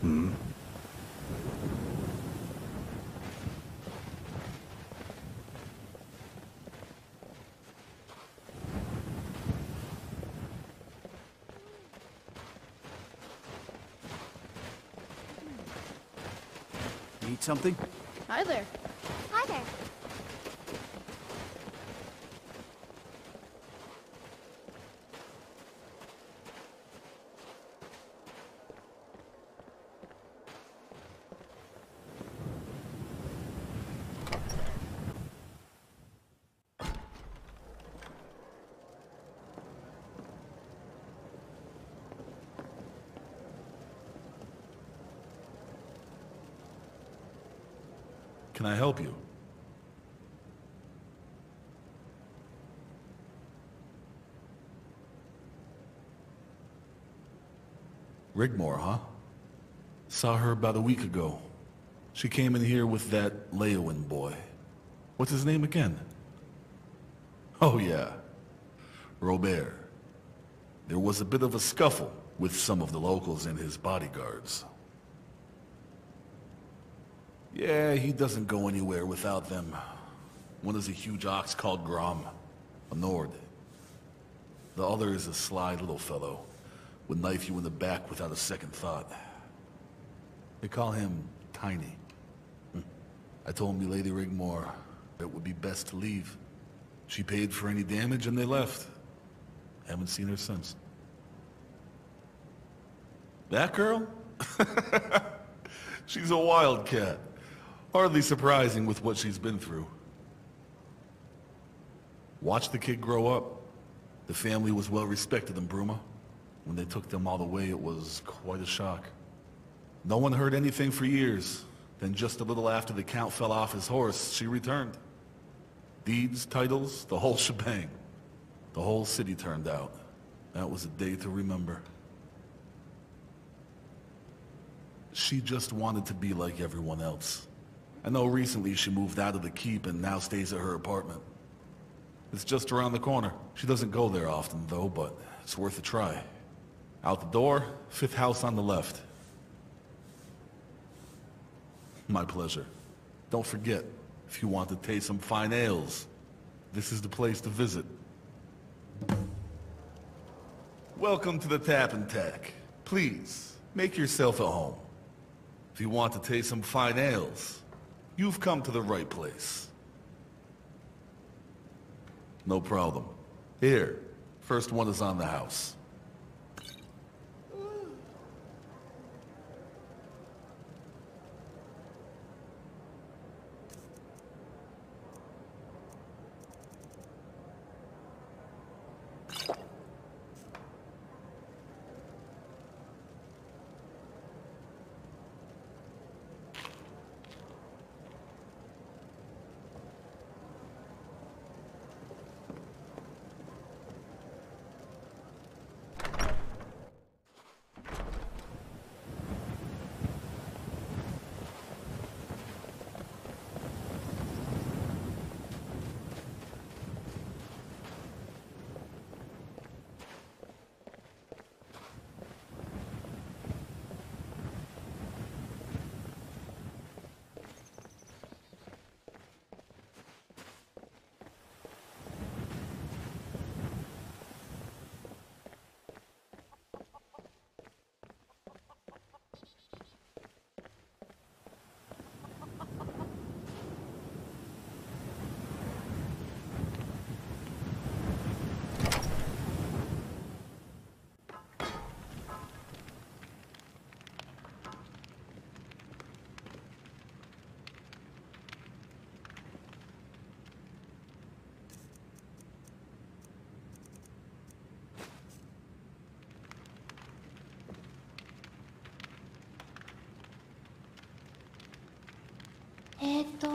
Hmm? Need something? Hi there. Hi there. Can I help you? Rigmor, huh? Saw her about a week ago. She came in here with that Leowin boy. What's his name again? Oh yeah, Robert. There was a bit of a scuffle with some of the locals and his bodyguards. Yeah, he doesn't go anywhere without them. One is a huge ox called Grom, a Nord. The other is a sly little fellow, would knife you in the back without a second thought. They call him Tiny. I told Milady Rigmor it would be best to leave. She paid for any damage and they left. Haven't seen her since. That girl? She's a wildcat. Hardly surprising with what she's been through. Watch the kid grow up. The family was well respected in Bruma. When they took them all away, it was quite a shock. No one heard anything for years. Then just a little after the Count fell off his horse, she returned. Deeds, titles, the whole shebang. The whole city turned out. That was a day to remember. She just wanted to be like everyone else. I know recently she moved out of the keep and now stays at her apartment. It's just around the corner. She doesn't go there often though, but it's worth a try. Out the door, 5th house on the left. My pleasure. Don't forget, if you want to taste some fine ales, this is the place to visit. Welcome to the Tap and Tack. Please, make yourself at home. If you want to taste some fine ales, you've come to the right place. No problem. Here, first one is on the house.えーっと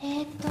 えーっと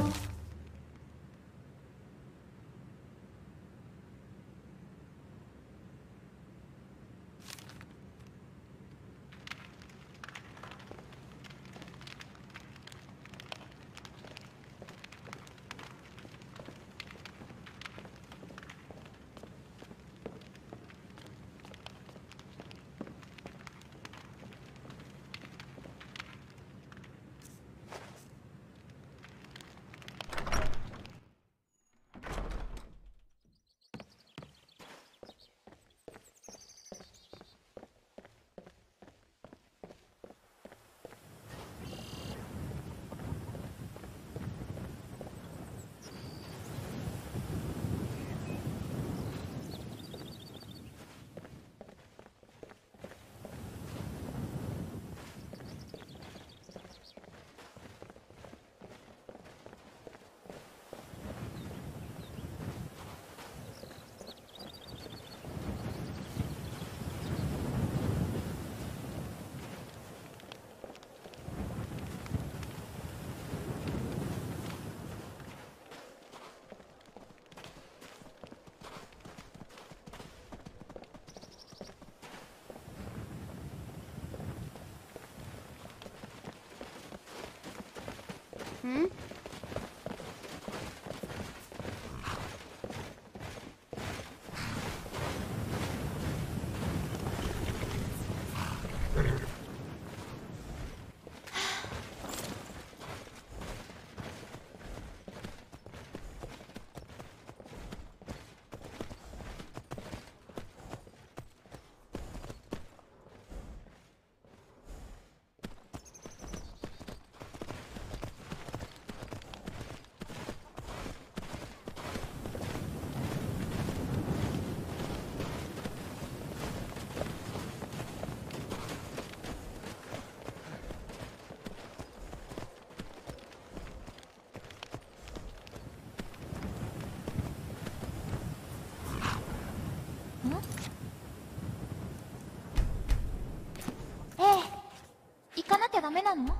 んええ、行かなきゃダメなの？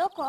どこ？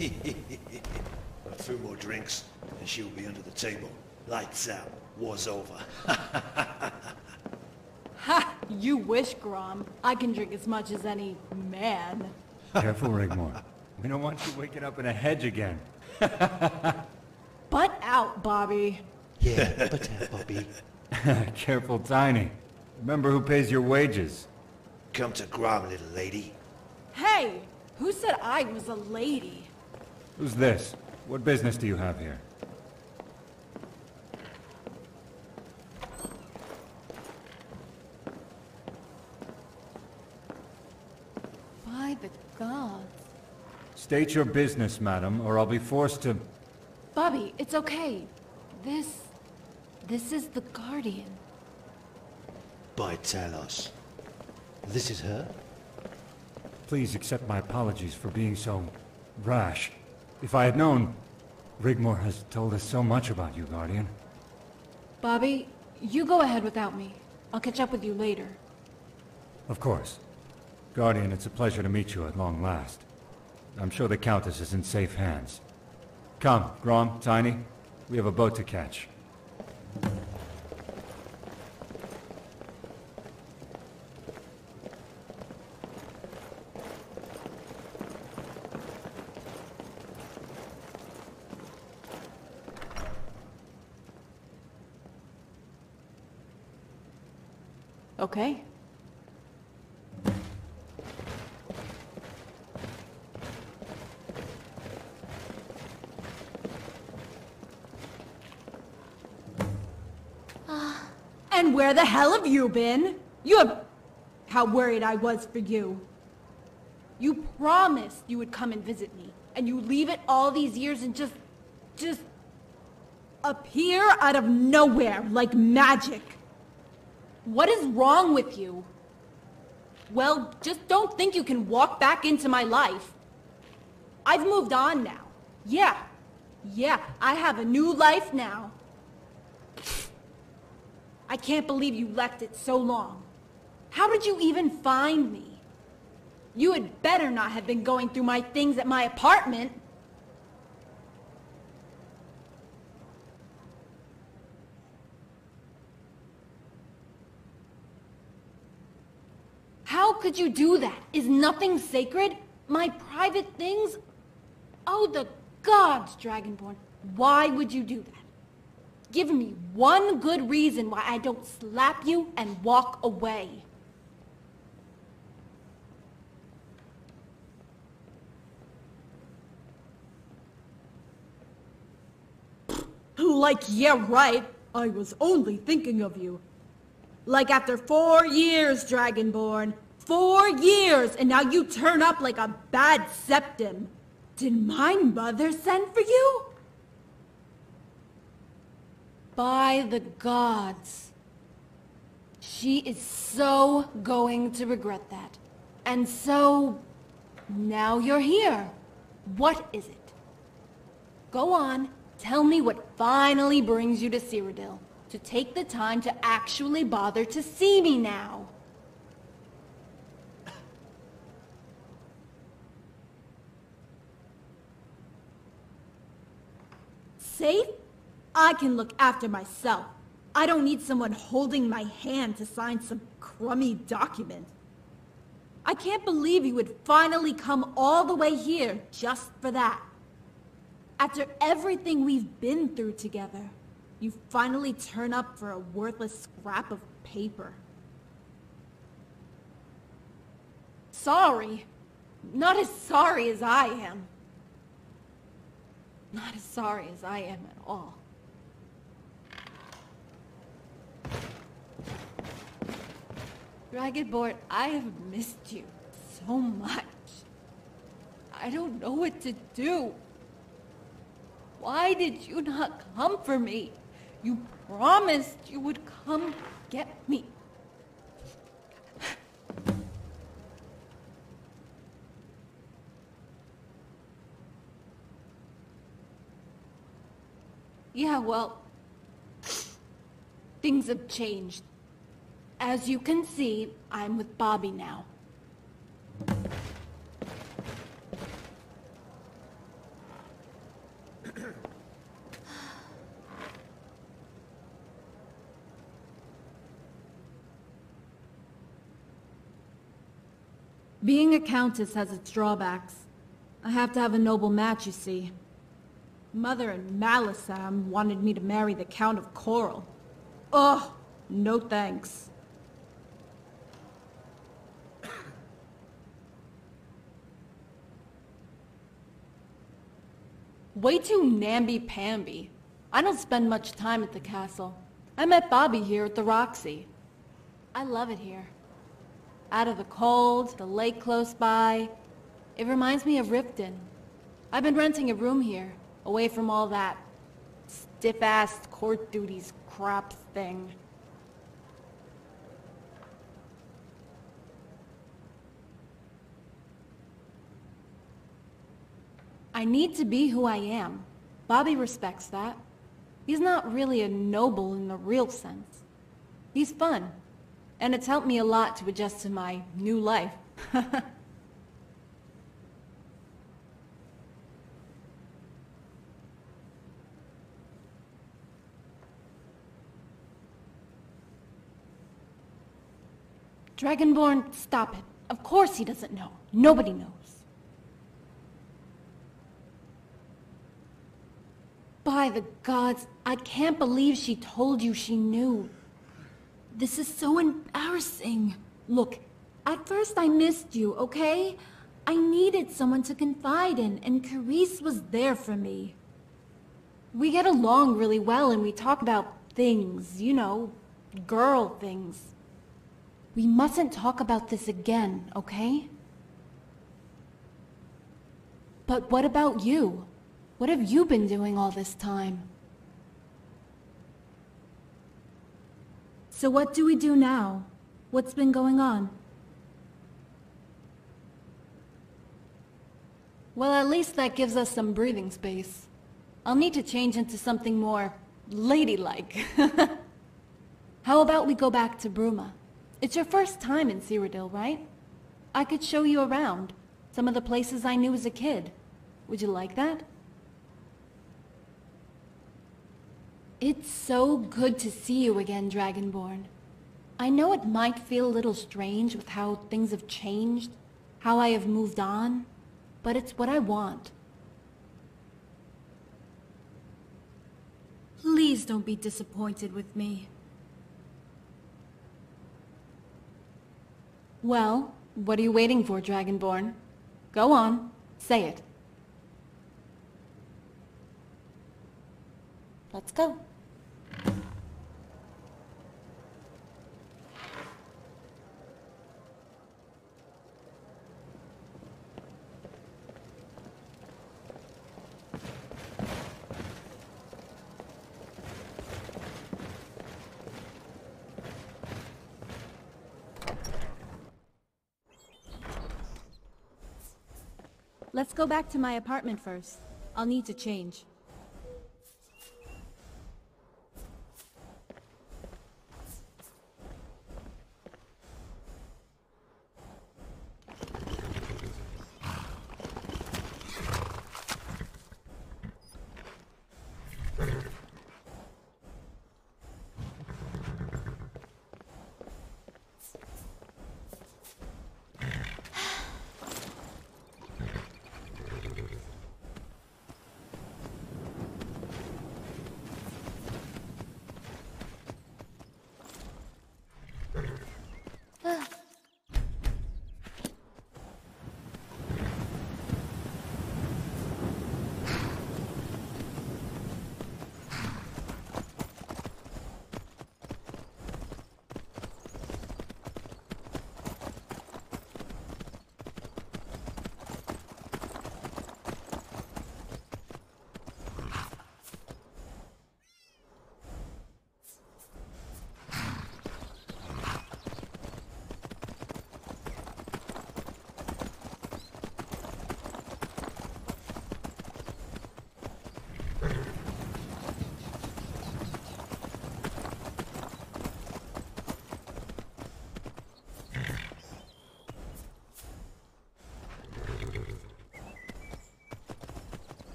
A few more drinks, and she'll be under the table. Lights out. War's over. Ha! You wish, Grom. I can drink as much as any man. Careful, Rigmor. We don't want you waking up in a hedge again. Butt out, Bobby. Yeah, but Bobby. Careful, Tiny. Remember who pays your wages. Come to Grom, little lady. Hey! Who said I was a lady? Who's this? What business do you have here? By the gods. State your business, madam, or I'll be forced to... Bobby, it's okay. This is the Guardian. By Talos. This is her? Please accept my apologies for being so... rash. If I had known... Rigmor has told us so much about you, Guardian. Bobby, you go ahead without me. I'll catch up with you later. Of course. Guardian, it's a pleasure to meet you at long last. I'm sure the Countess is in safe hands. Come, Grom, Tiny. We have a boat to catch. Okay. And where the hell have you been? How worried I was for you. You promised you would come and visit me, and you leave it all these years and just appear out of nowhere like magic. What is wrong with you? Well, just don't think you can walk back into my life. I've moved on now. Yeah, I have a new life now. I can't believe you left it so long. How did you even find me? You had better not have been going through my things at my apartment. How could you do that? Is nothing sacred? My private things? Oh, the gods, Dragonborn. Why would you do that? Give me one good reason why I don't slap you and walk away. Like, yeah, right. I was only thinking of you. Like after 4 years, Dragonborn. 4 years, and now you turn up like a bad septim. Did my mother send for you? By the gods. She is so going to regret that. And so... now you're here. What is it? Go on, tell me what finally brings you to Cyrodiil. To take the time to actually bother to see me now. Safe? I can look after myself. I don't need someone holding my hand to sign some crummy document. I can't believe you would finally come all the way here just for that. After everything we've been through together, you finally turn up for a worthless scrap of paper. Sorry. Not as sorry as I am. Not as sorry as I am at all. Dragonborn, I have missed you so much. I don't know what to do. Why did you not come for me? You promised you would come get me. Yeah, well, things have changed. As you can see, I'm with Bobby now. Being a countess has its drawbacks. I have to have a noble match, you see. Mother and Malisam wanted me to marry the Count of Coral. Ugh, no thanks. Way too namby-pamby. I don't spend much time at the castle. I met Bobby here at the Roxy. I love it here. Out of the cold, the lake close by. It reminds me of Ripton. I've been renting a room here, away from all that stiff-ass court duties crap thing. I need to be who I am. Bobby respects that. He's not really a noble in the real sense. He's fun, and it's helped me a lot to adjust to my new life. Dragonborn, stop it. Of course he doesn't know. Nobody knows. By the gods, I can't believe she told you she knew. This is so embarrassing. Look, at first I missed you, okay? I needed someone to confide in, and Carice was there for me. We get along really well and we talk about things, you know, girl things. We mustn't talk about this again, okay? But what about you? What have you been doing all this time? So what do we do now? What's been going on? Well, at least that gives us some breathing space. I'll need to change into something more ladylike. How about we go back to Bruma? It's your first time in Cyrodiil, right? I could show you around. Some of the places I knew as a kid. Would you like that? It's so good to see you again, Dragonborn. I know it might feel a little strange with how things have changed, how I have moved on, but it's what I want. Please don't be disappointed with me. Well, what are you waiting for, Dragonborn? Go on, say it. Let's go. Let's go back to my apartment first. I'll need to change.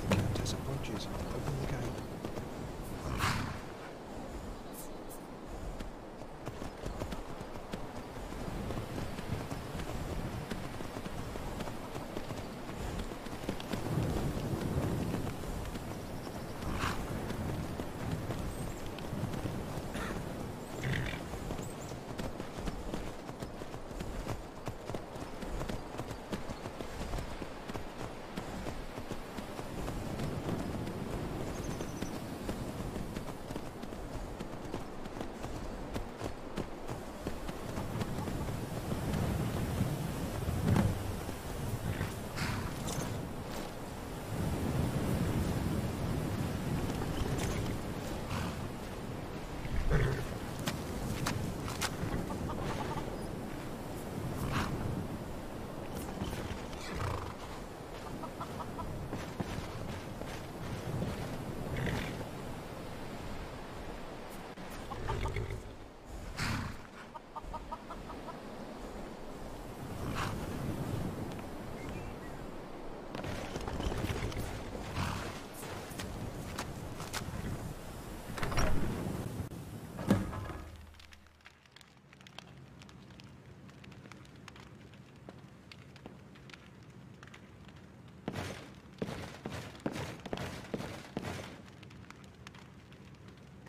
Countess approaches. Open the gate.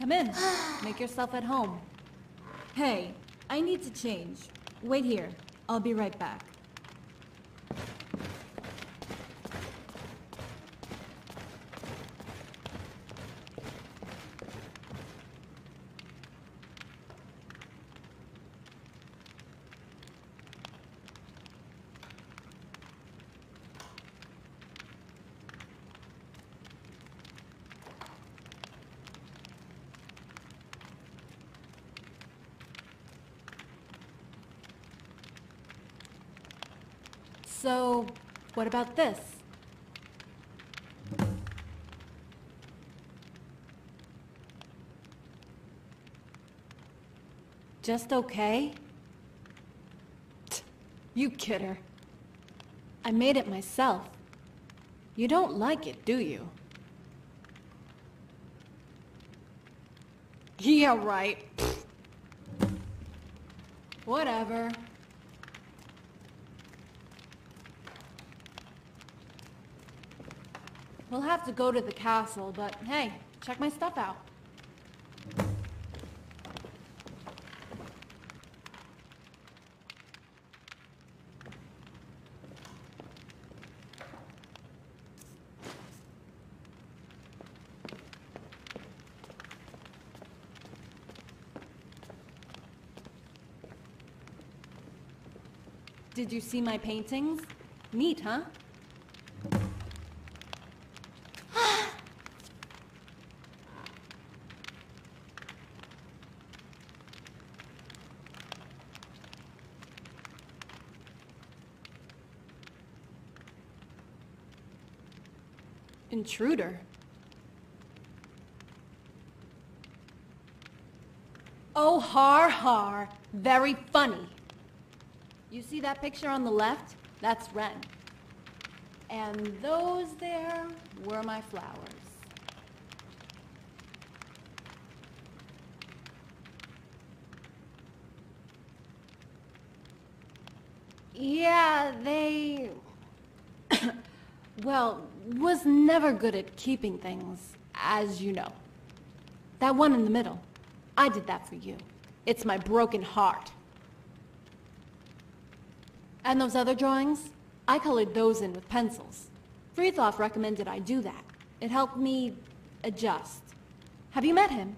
Come in. Make yourself at home. Hey, I need to change. Wait here. I'll be right back. So, what about this? Just okay? You kidder. I made it myself. You don't like it, do you? Yeah, right. Whatever. We'll have to go to the castle, but hey, check my stuff out. Did you see my paintings? Neat, huh? Intruder. Oh, har har. Very funny. You see that picture on the left? That's Ren. And those there were my flowers. Yeah, they... well, was never good at keeping things, as you know. That one in the middle. I did that for you. It's my broken heart. And those other drawings? I colored those in with pencils. Frithjof recommended I do that. It helped me adjust. Have you met him?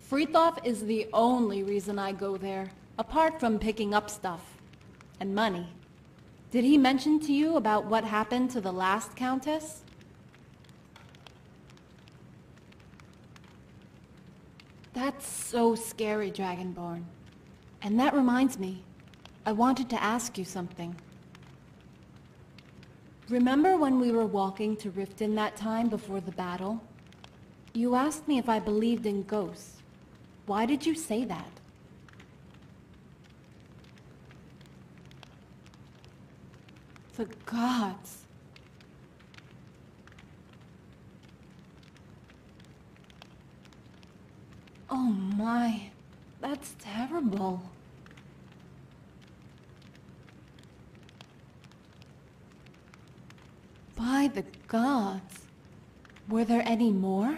Frithjof is the only reason I go there, apart from picking up stuff. And money. Did he mention to you about what happened to the last Countess? That's so scary, Dragonborn. And that reminds me, I wanted to ask you something. Remember when we were walking to Riften that time before the battle? You asked me if I believed in ghosts. Why did you say that? The gods. Oh my, that's terrible. By the gods. Were there any more?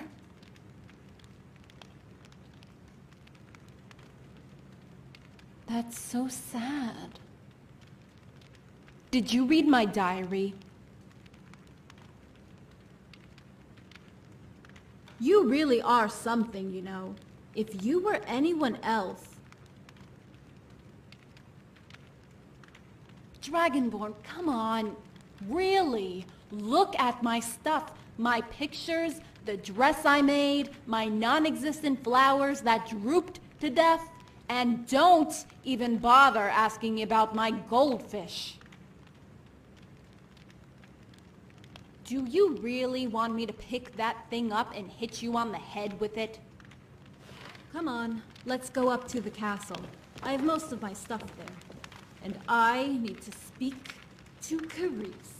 That's so sad. Did you read my diary? You really are something, you know. If you were anyone else... Dragonborn, come on. Really? Look at my stuff. My pictures, the dress I made, my non-existent flowers that drooped to death, and don't even bother asking me about my goldfish. Do you really want me to pick that thing up and hit you on the head with it? Come on, let's go up to the castle. I have most of my stuff there. And I need to speak to Carice.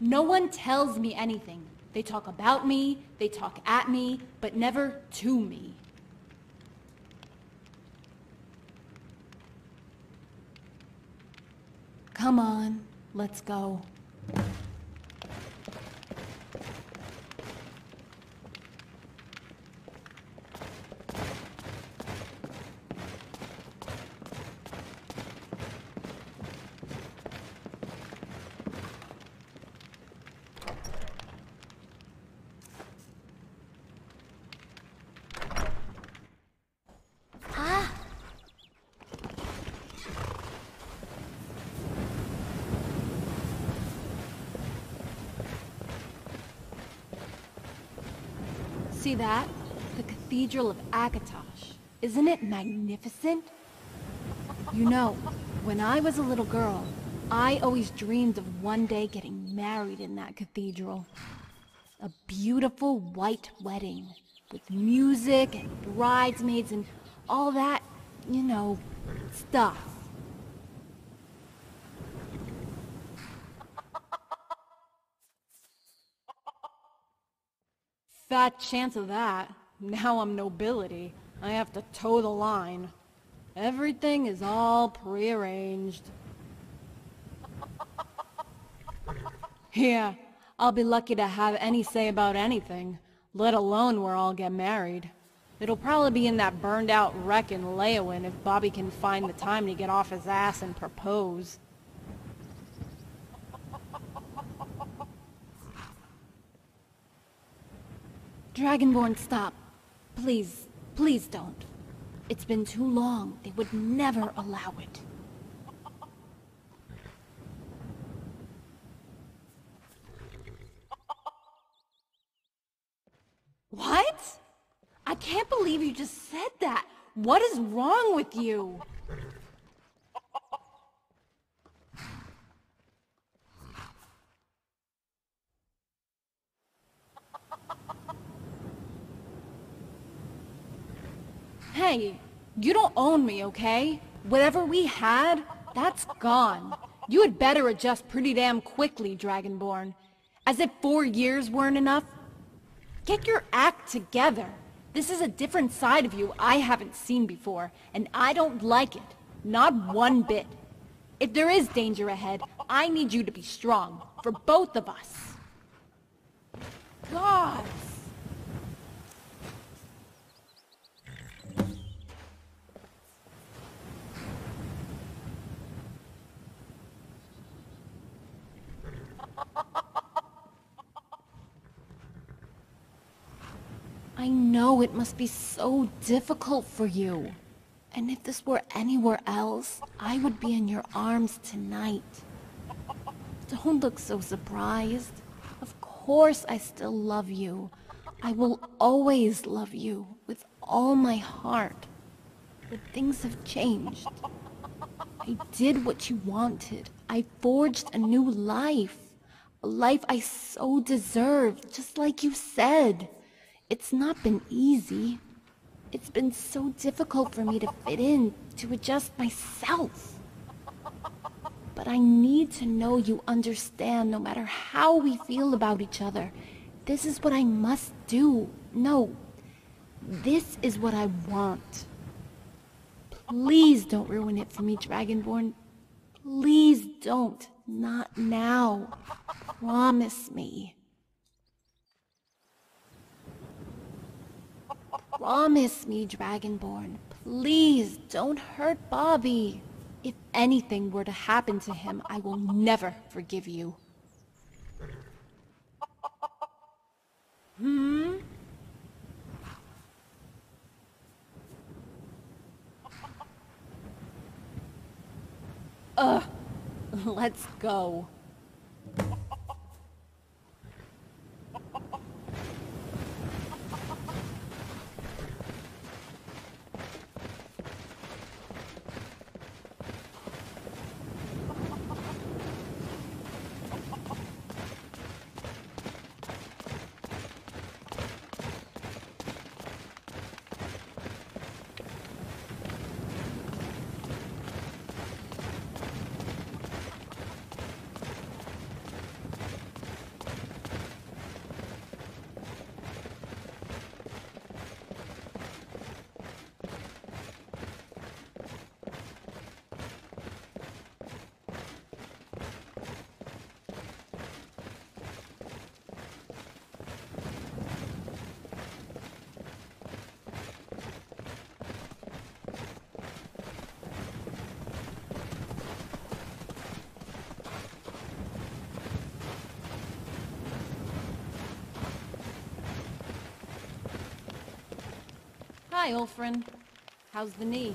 No one tells me anything. They talk about me, they talk at me, but never to me. Come on, let's go. See that? The Cathedral of Akatosh. Isn't it magnificent? You know, when I was a little girl, I always dreamed of one day getting married in that cathedral. A beautiful white wedding, with music and bridesmaids and all that, you know, stuff. Fat chance of that. Now I'm nobility. I have to toe the line. Everything is all prearranged. Yeah, I'll be lucky to have any say about anything, let alone where I'll get married. It'll probably be in that burned out wreck in Leowyn if Bobby can find the time to get off his ass and propose. Dragonborn, stop. Please, please don't. It's been too long. They would never allow it. What? I can't believe you just said that. What is wrong with you? Hey, you don't own me, okay? Whatever we had, that's gone. You had better adjust pretty damn quickly, Dragonborn. As if 4 years weren't enough. Get your act together. This is a different side of you I haven't seen before, and I don't like it. Not one bit. If there is danger ahead, I need you to be strong. For both of us. Gods! I know it must be so difficult for you. And if this were anywhere else, I would be in your arms tonight. Don't look so surprised. Of course I still love you. I will always love you with all my heart. But things have changed. I did what you wanted. I forged a new life. A life I so deserved, just like you said. It's not been easy. It's been so difficult for me to fit in, to adjust myself. But I need to know you understand no matter how we feel about each other. This is what I must do. No, this is what I want. Please don't ruin it for me, Dragonborn. Please don't. Not now. Promise me. Promise me, Dragonborn. Please don't hurt Bobby. If anything were to happen to him, I will never forgive you. Let's go. Hi, old friend. How's the knee?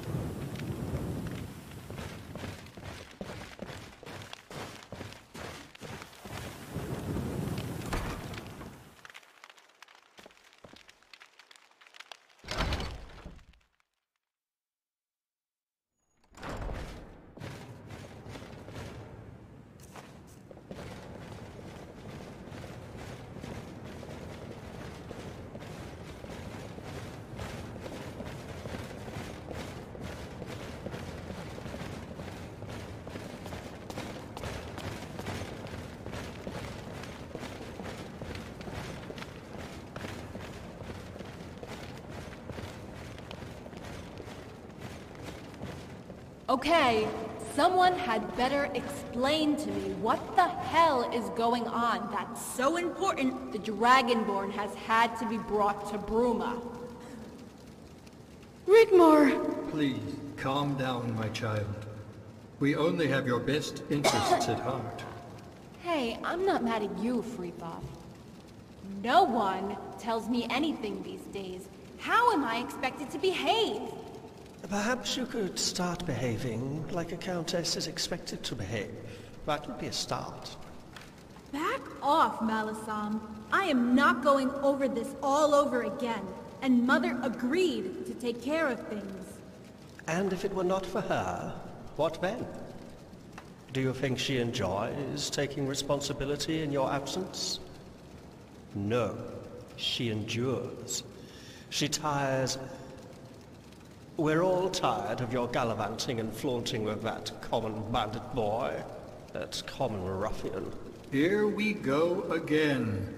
Okay, someone had better explain to me what the hell is going on that's so important the Dragonborn has had to be brought to Bruma. Rigmor! Please, calm down, my child. We only have your best interests at heart. Hey, I'm not mad at you, Freethoff. No one tells me anything these days. How am I expected to behave? Perhaps you could start behaving like a countess is expected to behave. That would be a start. Back off, Malisam. I am not going over this all over again. And Mother agreed to take care of things. And if it were not for her, what then? Do you think she enjoys taking responsibility in your absence? No, she endures. She tires. We're all tired of your gallivanting and flaunting with that common bandit boy. that common ruffian. Here we go again.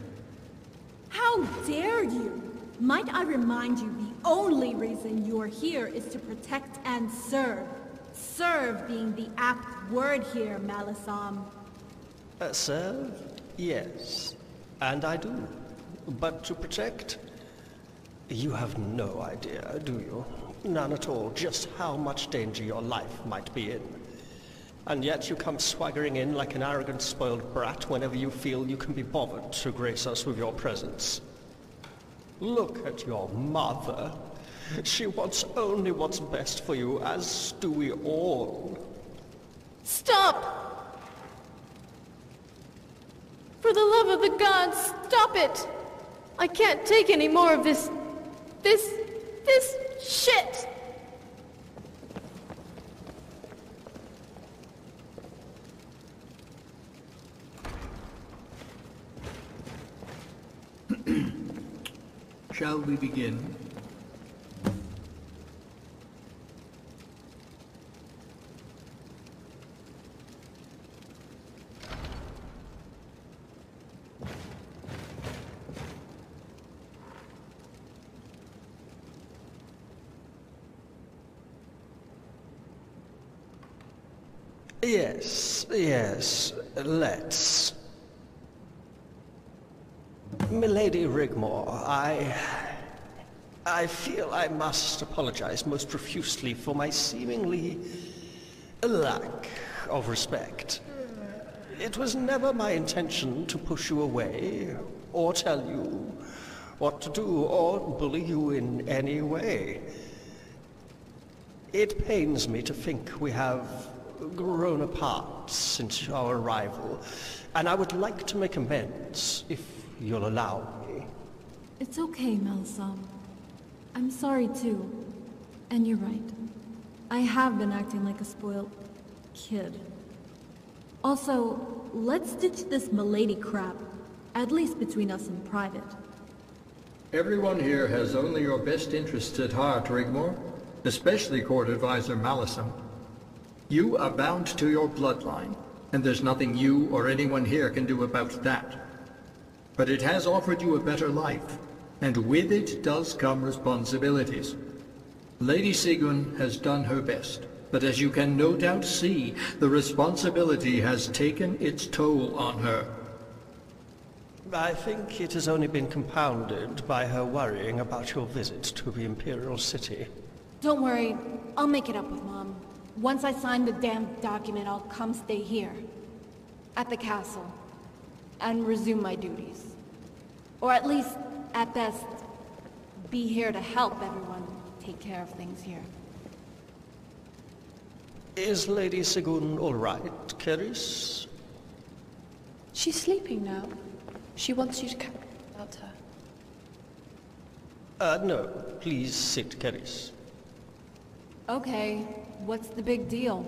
How dare you? Might I remind you, the only reason you're here is to protect and serve. Serve being the apt word here, Malisam. Serve? Yes. And I do. But to protect? You have no idea, do you? None at all, just how much danger your life might be in. And yet you come swaggering in like an arrogant, spoiled brat whenever you feel you can be bothered to grace us with your presence. Look at your mother. She wants only what's best for you, as do we all. Stop! For the love of the gods, stop it! I can't take any more of this shit! Shall we begin? Yes, let's. Milady Rigmor, I feel I must apologize most profusely for my seemingly lack of respect. It was never my intention to push you away, or tell you what to do, or bully you in any way. It pains me to think we have grown apart since our arrival, and I would like to make amends, if you'll allow me. It's okay, Malisam. I'm sorry too. And you're right. I have been acting like a spoiled kid. Also, let's ditch this milady crap, at least between us in private. Everyone here has only your best interests at heart, Rigmor, especially Court Advisor Malisam. You are bound to your bloodline, and there's nothing you or anyone here can do about that. But it has offered you a better life, and with it does come responsibilities. Lady Sigun has done her best, but as you can no doubt see, the responsibility has taken its toll on her. I think it has only been compounded by her worrying about your visit to the Imperial City. Don't worry, I'll make it up with Mom. Once I sign the damn document, I'll come stay here. At the castle. And resume my duties. Or at least, at best, be here to help everyone take care of things here. Is Lady Sigun all right, Keris? She's sleeping now. She wants you to come about her. No. Please sit, Keris. Okay, what's the big deal?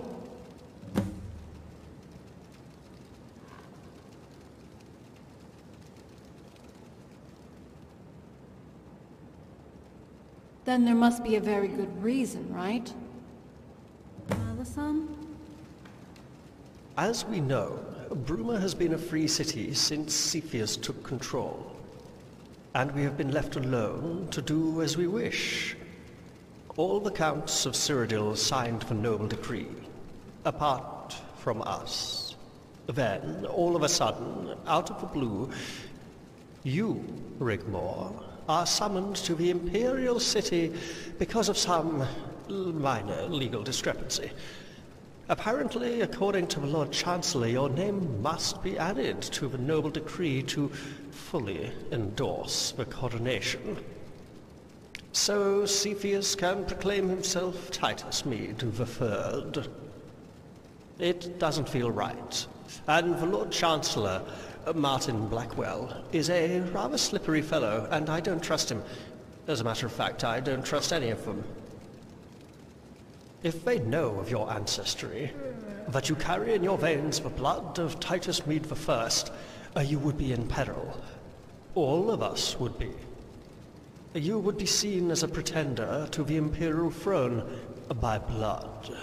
Then there must be a very good reason, right? Malisam? As we know, Bruma has been a free city since Cepheus took control. And we have been left alone to do as we wish. All the counts of Cyrodiil signed the noble decree, apart from us. Then, all of a sudden, out of the blue, you, Rigmor, are summoned to the Imperial City because of some minor legal discrepancy. Apparently, according to the Lord Chancellor, your name must be added to the noble decree to fully endorse the coronation. So Cepheus can proclaim himself Titus Mede the Third. It doesn't feel right, and the Lord Chancellor, Martin Blackwell, is a rather slippery fellow, and I don't trust him. As a matter of fact, I don't trust any of them. If they know of your ancestry, that you carry in your veins the blood of Titus Mede the First, you would be in peril. All of us would be. You would be seen as a pretender to the imperial throne by blood.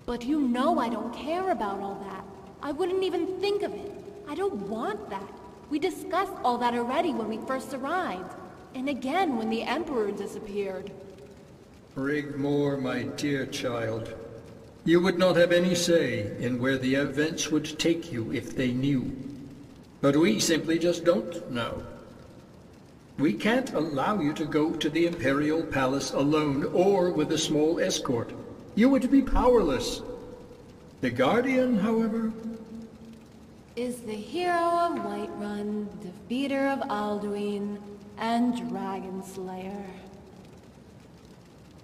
But you know I don't care about all that. I wouldn't even think of it. I don't want that. We discussed all that already when we first arrived. And again when the Emperor disappeared. Rigmor, my dear child, you would not have any say in where the events would take you if they knew. But we simply just don't know. We can't allow you to go to the Imperial Palace alone or with a small escort. You would be powerless. The Guardian, however... is the hero of Whiterun, defeater of Alduin, and Dragon Slayer.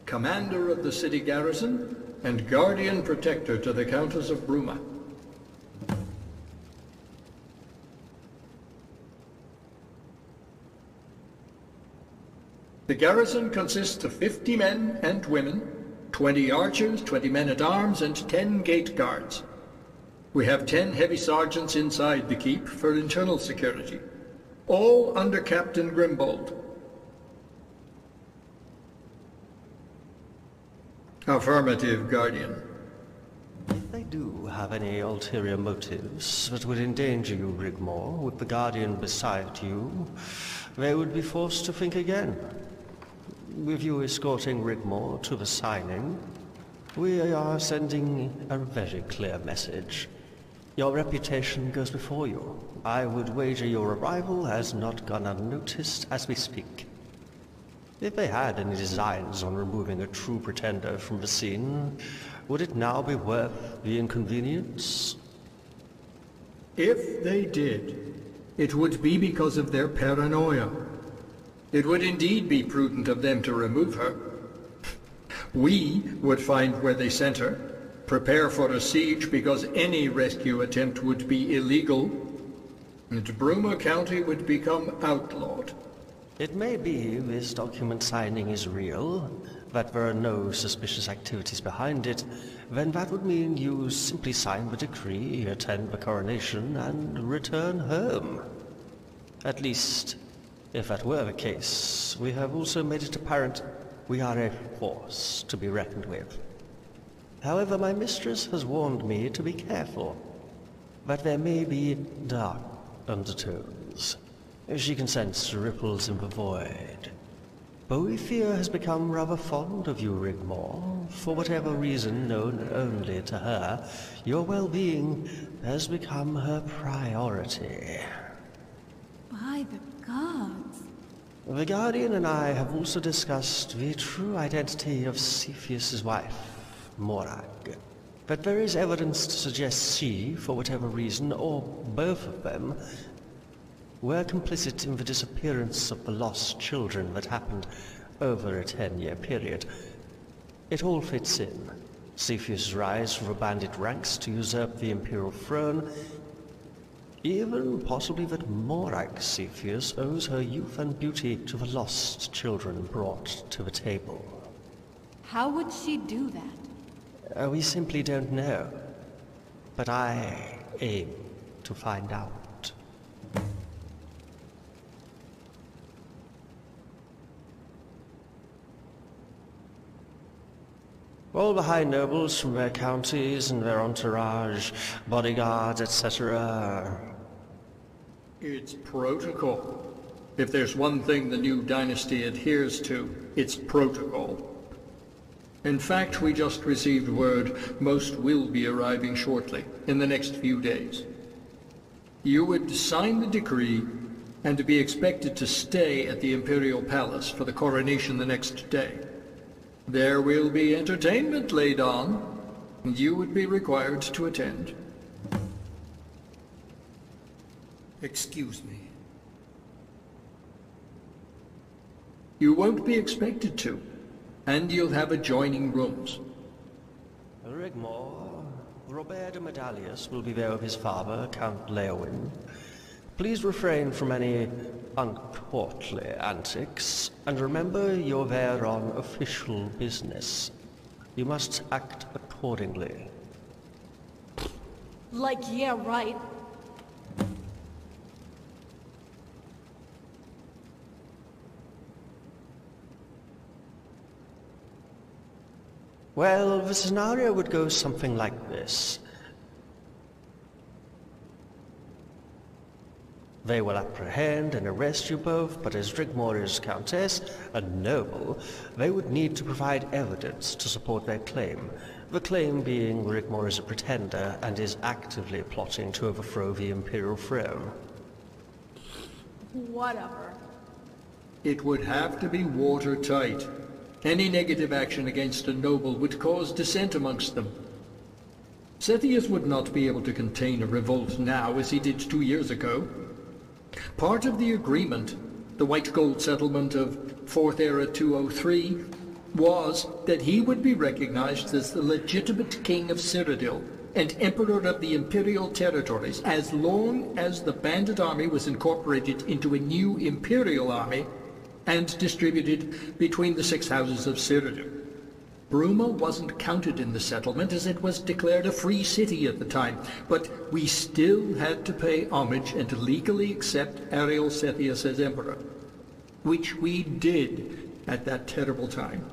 Commander of the city garrison, and guardian protector to the Countess of Bruma. The garrison consists of 50 men and women, 20 archers, 20 men-at-arms, and 10 gate guards. We have 10 heavy sergeants inside the keep for internal security, all under Captain Grimbold. Affirmative, Guardian. If they do have any ulterior motives that would endanger you, Rigmor, with the Guardian beside you, they would be forced to think again. With you escorting Rigmor to the signing, we are sending a very clear message. Your reputation goes before you. I would wager your arrival has not gone unnoticed as we speak. If they had any designs on removing a true pretender from the scene, would it now be worth the inconvenience? If they did, it would be because of their paranoia. It would indeed be prudent of them to remove her. We would find where they sent her, prepare for a siege because any rescue attempt would be illegal, and Bruma County would become outlawed. It may be this document signing is real, that there are no suspicious activities behind it, then that would mean you simply sign the decree, attend the coronation, and return home. At least, if that were the case, we have also made it apparent we are a force to be reckoned with. However, my mistress has warned me to be careful, that there may be dark undertones. She can sense ripples in the void. Boethiah has become rather fond of you, Rigmor. For whatever reason known only to her, your well-being has become her priority. By the gods. The Guardian and I have also discussed the true identity of Cepheus's wife, Morag. But there is evidence to suggest she, for whatever reason, or both of them, were complicit in the disappearance of the lost children that happened over a 10-year period. It all fits in. Cepheus' rise from the bandit ranks to usurp the imperial throne, even possibly that Morag Cepheus owes her youth and beauty to the lost children brought to the table. How would she do that? We simply don't know. But I aim to find out. All the high nobles from their counties and their entourage, bodyguards, etc. It's protocol. If there's one thing the new dynasty adheres to, it's protocol. In fact, we just received word most will be arriving shortly, in the next few days. You would sign the decree and be expected to stay at the Imperial Palace for the coronation the next day. There will be entertainment laid on, and you would be required to attend. Excuse me. You won't be expected to, and you'll have adjoining rooms. Rigmor, Robert de Medallius will be there with his father, Count Leowin. Please refrain from any uncourtly antics, and remember you're there on official business. You must act accordingly. Like, yeah, right. Well, the scenario would go something like this. They will apprehend and arrest you both, but as Rigmor is Countess, a noble, they would need to provide evidence to support their claim. The claim being Rigmor is a pretender and is actively plotting to overthrow the Imperial throne. Whatever. It would have to be watertight. Any negative action against a noble would cause dissent amongst them. Sethius would not be able to contain a revolt now as he did 2 years ago. Part of the agreement, the White Gold settlement of 4th Era 203, was that he would be recognized as the legitimate king of Cyrodiil and emperor of the Imperial territories as long as the bandit army was incorporated into a new Imperial army and distributed between the 6 houses of Cyrodiil. Bruma wasn't counted in the settlement as it was declared a free city at the time, but we still had to pay homage and legally accept Ariel Sethius as emperor, which we did at that terrible time.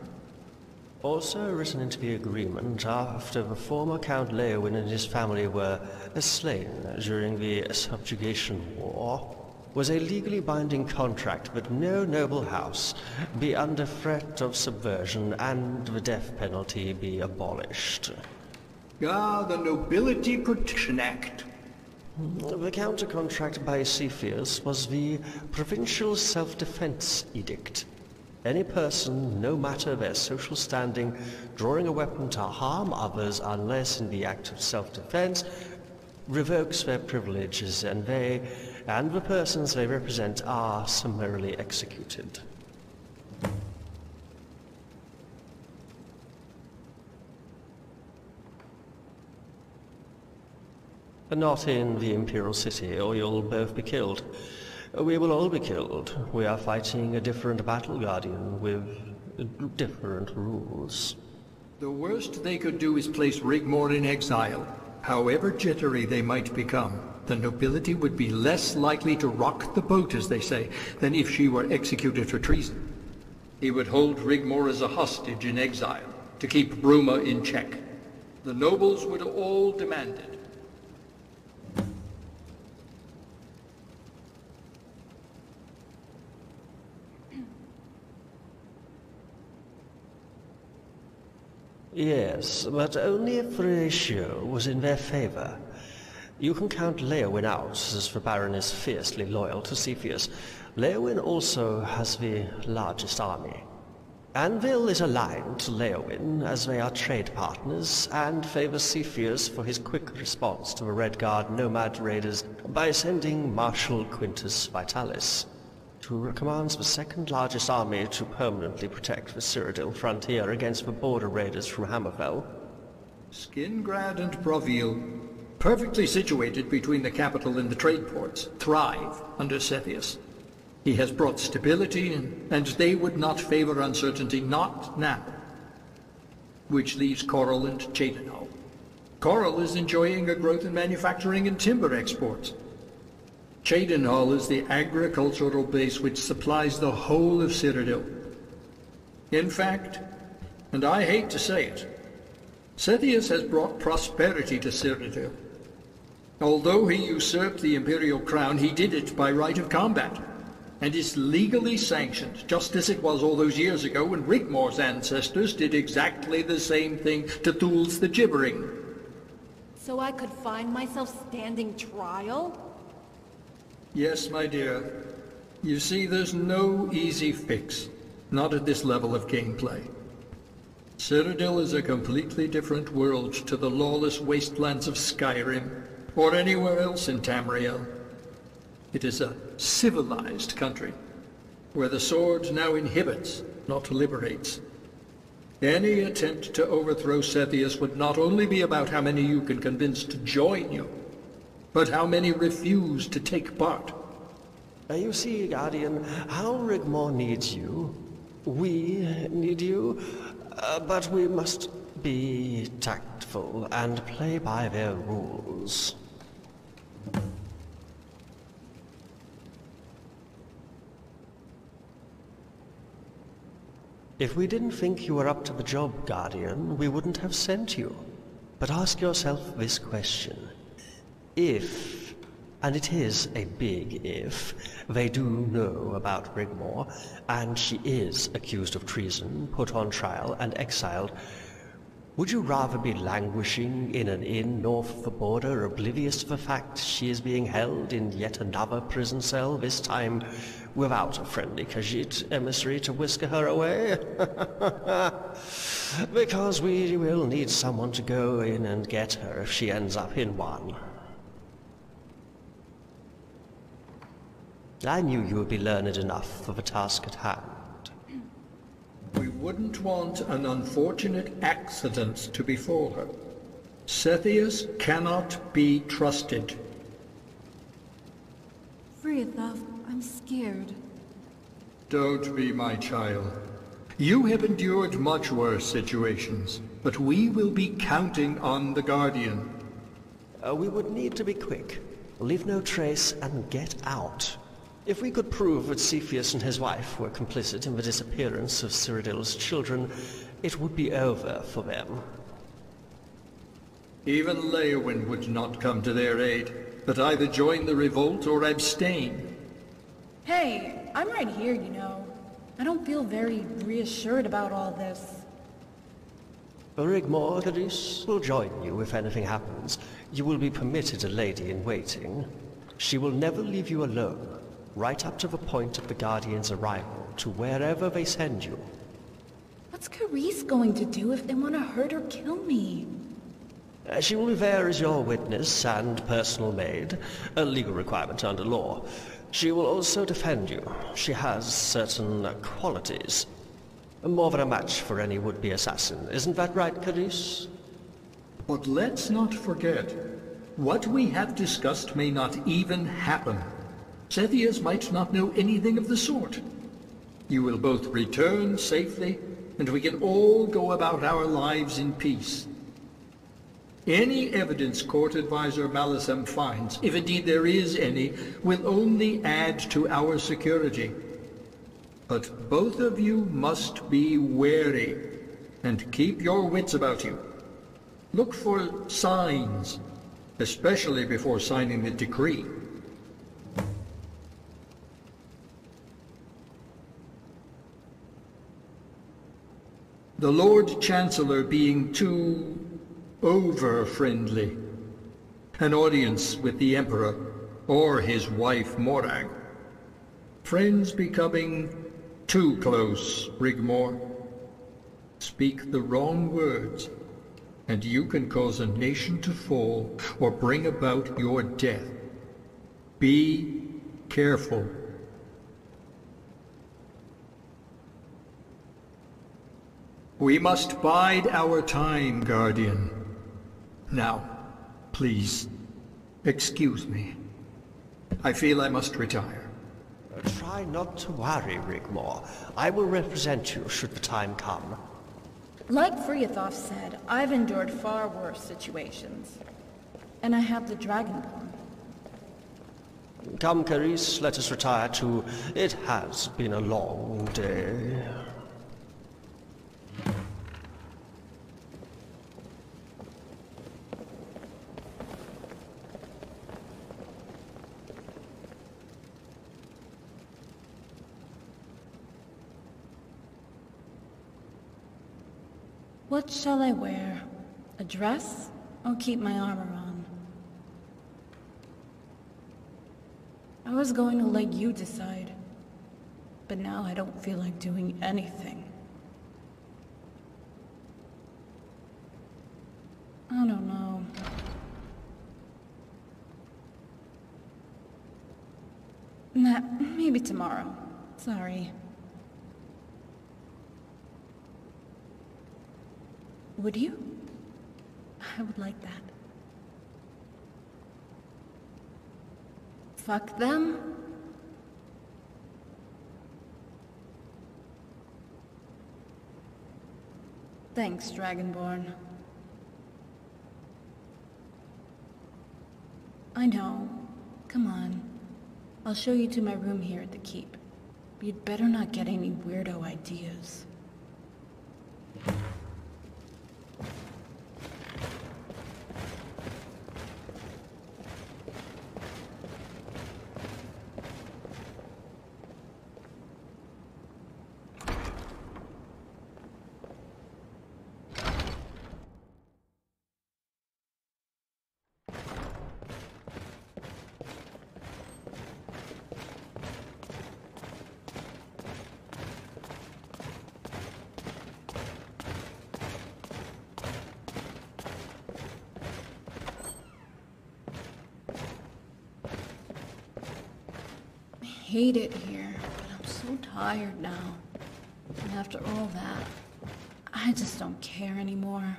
Also written into the agreement after the former Count Leowin and his family were slain during the Subjugation War, was a legally binding contract that no noble house be under threat of subversion and the death penalty be abolished. Ah, the Nobility Protection Act. The counter-contract by Cepheus was the Provincial Self-Defense Edict. Any person, no matter their social standing, drawing a weapon to harm others unless in the act of self-defense, revokes their privileges, and the persons they represent are summarily executed. Not in the Imperial City, or you'll both be killed. We will all be killed. We are fighting a different battle, Guardian, with different rules. The worst they could do is place Rigmor in exile. However jittery they might become, the nobility would be less likely to rock the boat, as they say, than if she were executed for treason. He would hold Rigmor as a hostage in exile, to keep Bruma in check. The nobles would all demand it. Yes, but only if the ratio was in their favor. You can count Leowin out, as the Baron is fiercely loyal to Cepheus. Leowin also has the largest army. Anvil is aligned to Leowin, as they are trade partners, and favors Cepheus for his quick response to the Red Guard nomad raiders by sending Marshal Quintus Vitalis, who commands the second largest army to permanently protect the Cyrodiil frontier against the border raiders from Hammerfell. Skingrad and Broville, perfectly situated between the capital and the trade ports, thrive under Cepheus. He has brought stability, and they would not favor uncertainty, not now. Which leaves Coral and Cyrodiil. Coral is enjoying a growth in manufacturing and timber exports. Cyrodiil is the agricultural base which supplies the whole of Cyrodiil. In fact, and I hate to say it, Sethius has brought prosperity to Cyrodiil. Although he usurped the imperial crown, he did it by right of combat, and is legally sanctioned, just as it was all those years ago when Rigmor's ancestors did exactly the same thing to Thul's the Gibbering. So I could find myself standing trial? Yes, my dear. You see, there's no easy fix. Not at this level of gameplay. Cyrodiil is a completely different world to the lawless wastelands of Skyrim, or anywhere else in Tamriel. It is a civilized country, where the sword now inhibits, not liberates. Any attempt to overthrow Sethius would not only be about how many you can convince to join you, but how many refuse to take part. You see, Guardian, how Rigmor needs you. We need you, but we must be tactful and play by their rules. If we didn't think you were up to the job, Guardian, we wouldn't have sent you. But ask yourself this question. If, and it is a big if, they do know about Rigmor, and she is accused of treason, put on trial, and exiled, would you rather be languishing in an inn north of the border, oblivious to the fact she is being held in yet another prison cell, this time without a friendly Khajiit emissary to whisk her away? Because we will need someone to go in and get her if she ends up in one. I knew you would be learned enough for the task at hand. We wouldn't want an unfortunate accident to befall her. Cepheus cannot be trusted. Friathoth, I'm scared. Don't be, my child. You have endured much worse situations, but we will be counting on the Guardian. We would need to be quick. Leave no trace and get out. If we could prove that Cepheus and his wife were complicit in the disappearance of Cyrodiil's children, it would be over for them. Even Leowyn would not come to their aid, but either join the revolt or abstain. Hey, I'm right here, you know. I don't feel very reassured about all this. Rigmor, Cadiz, will join you if anything happens. You will be permitted a lady-in-waiting. She will never leave you alone. Right up to the point of the Guardian's arrival, to wherever they send you. What's Carice going to do if they want to hurt or kill me? She will be there as your witness and personal maid, a legal requirement under law. She will also defend you. She has certain qualities. More than a match for any would-be assassin. Isn't that right, Cadiz? But let's not forget, what we have discussed may not even happen. Cepheus might not know anything of the sort. You will both return safely, and we can all go about our lives in peace. Any evidence Court Advisor Malisem finds, if indeed there is any, will only add to our security. But both of you must be wary, and keep your wits about you. Look for signs, especially before signing the decree. The Lord Chancellor being too over-friendly. An audience with the Emperor, or his wife Morag. Friends becoming too close, Rigmor. Speak the wrong words, and you can cause a nation to fall, or bring about your death. Be careful. We must bide our time, Guardian. Now, please, excuse me. I feel I must retire. Try not to worry, Rigmor. I will represent you should the time come. Like Friathoth said, I've endured far worse situations. And I have the Dragonborn. Come, Carice, let us retire to... It has been a long day. What shall I wear? A dress? Or keep my armor on? I was going to let you decide. But now I don't feel like doing anything. I don't know. Nah, maybe tomorrow. Sorry. Would you? I would like that. Fuck them? Thanks, Dragonborn. I know. Come on. I'll show you to my room here at the Keep. You'd better not get any weirdo ideas. I hate it here, but I'm so tired now. And after all that, I just don't care anymore.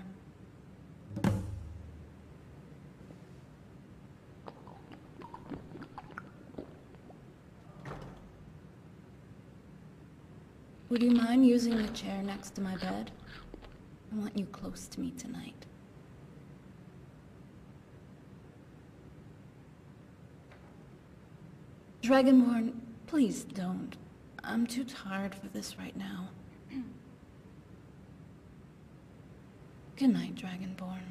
Would you mind using the chair next to my bed? I want you close to me tonight. Dragonborn, please don't. I'm too tired for this right now. Good night, Dragonborn.